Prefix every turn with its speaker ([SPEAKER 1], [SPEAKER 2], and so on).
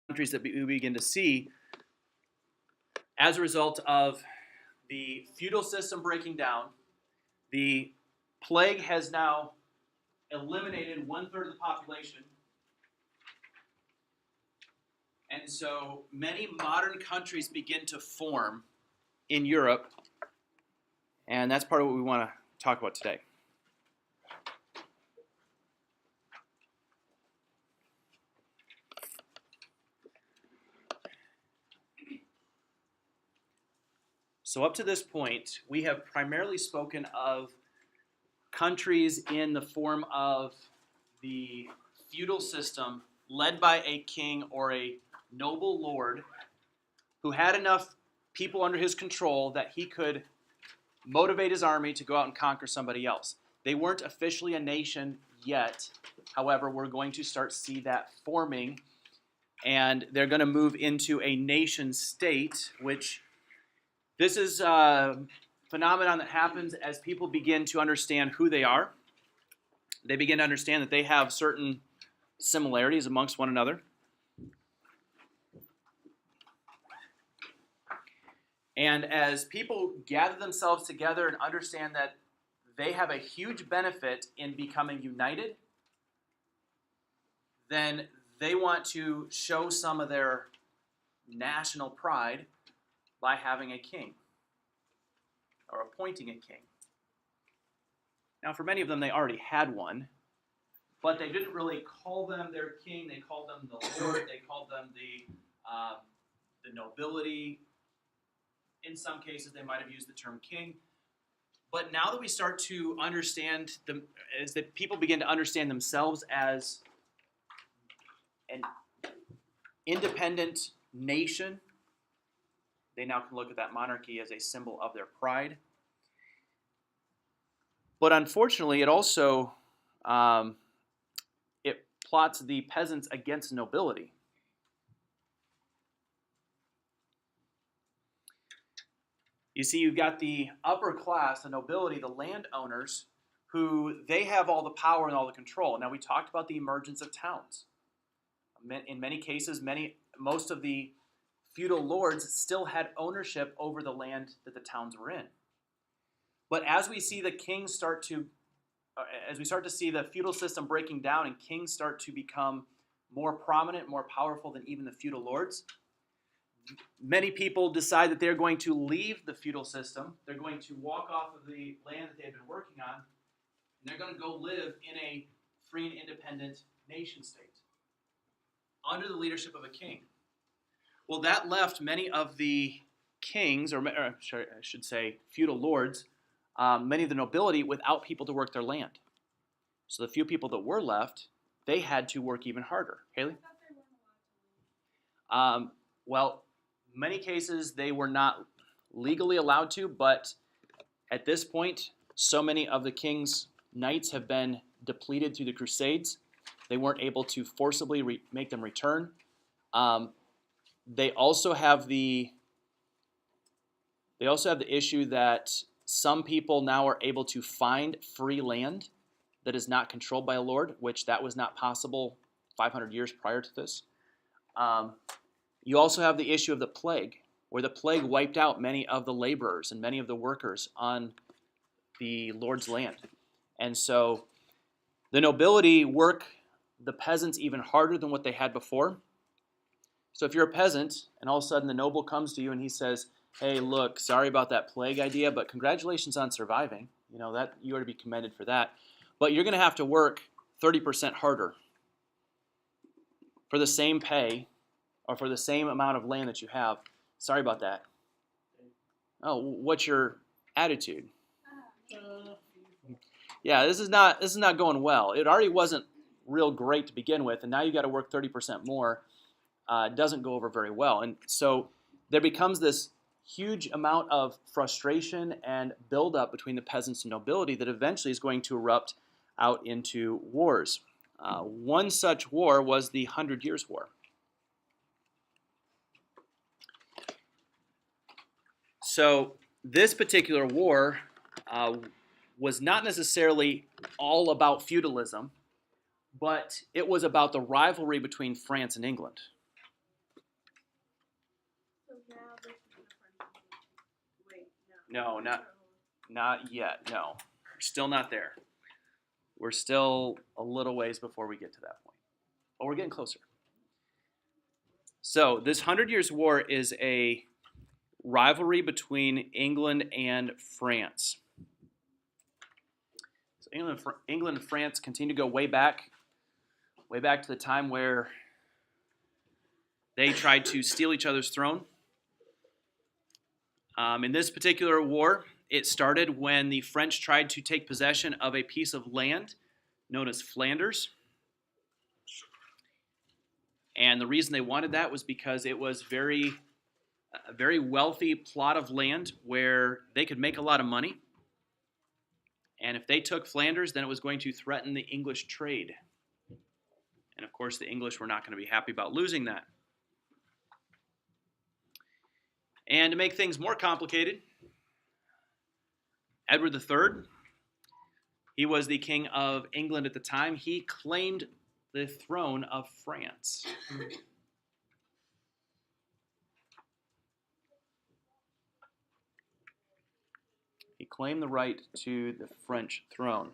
[SPEAKER 1] countries that we begin to see as a result of the feudal system breaking down. The plague has now eliminated 1/3 of the population. And so many modern countries begin to form in Europe. And that's part of what we want to talk about today. So up to this point, we have primarily spoken of countries in the form of the feudal system led by a king or a noble lord who had enough people under his control that he could motivate his army to go out and conquer somebody else. They weren't officially a nation yet. However, we're going to start to see that forming, and they're going to move into a nation state, which this is a phenomenon that happens as people begin to understand who they are. They begin to understand that they have certain similarities amongst one another. And as people gather themselves together and understand that they have a huge benefit in becoming united, then they want to show some of their national pride by having a king or appointing a king. Now, for many of them, they already had one, but they didn't really call them their king. They called them the lord. They called them the nobility. In some cases, they might have used the term king. But now that we start to understand them, as that people begin to understand themselves as an independent nation, they now can look at that monarchy as a symbol of their pride. But unfortunately, it also it plots the peasants against nobility. You see, you've got the upper class, the nobility, the landowners, who they have all the power and all the control. Now, we talked about the emergence of towns. In many cases, most of the feudal lords still had ownership over the land that the towns were in. But as we see the kings as we start to see the feudal system breaking down and kings start to become more prominent, more powerful than even the feudal lords, many people decide that they're going to leave the feudal system. They're going to walk off of the land that they've been working on, and they're going to go live in a free and independent nation state under the leadership of a king. Well, that left many of the kings, or I should say feudal lords, many of the nobility without people to work their land. So the few people that were left, they had to work even harder. Haley? Well, many cases they were not legally allowed to, but at this point, so many of the king's knights have been depleted through the Crusades. They weren't able to forcibly make them return. They also have the issue that some people now are able to find free land that is not controlled by a lord, which that was not possible 500 years prior to this. You also have the issue of the plague, where the plague wiped out many of the laborers and many of the workers on the Lord's land. And so the nobility work the peasants even harder than what they had before. So if you're a peasant and all of a sudden the noble comes to you and he says, hey, look, sorry about that plague idea, but congratulations on surviving. You know, that you ought to be commended for that. But you're going to have to work 30% harder for the same pay or for the same amount of land that you have. Sorry about that. Oh, what's your attitude? Yeah, this is not going well. It already wasn't real great to begin with, and now you got to work 30% more. It doesn't go over very well. And so there becomes this huge amount of frustration and buildup between the peasants and nobility that eventually is going to erupt out into wars. One such war was the 100 Years' War. So this particular war was not necessarily all about feudalism, but it was about the rivalry between France and England.
[SPEAKER 2] Now this is the French. Wait,
[SPEAKER 1] No, not yet. No, we're still not there. We're still a little ways before we get to that point. But we're getting closer. So this 100 Years' War is a rivalry between England and France. So England and France continue to go way back to the time where they tried to steal each other's throne. In this particular war, it started when the French tried to take possession of a piece of land known as Flanders. And the reason they wanted that was because it was a very wealthy plot of land where they could make a lot of money. And if they took Flanders, then it was going to threaten the English trade. And of course, the English were not going to be happy about losing that. And to make things more complicated, Edward III, he was the king of England at the time. He claimed the throne of France. He claimed the right to the French throne.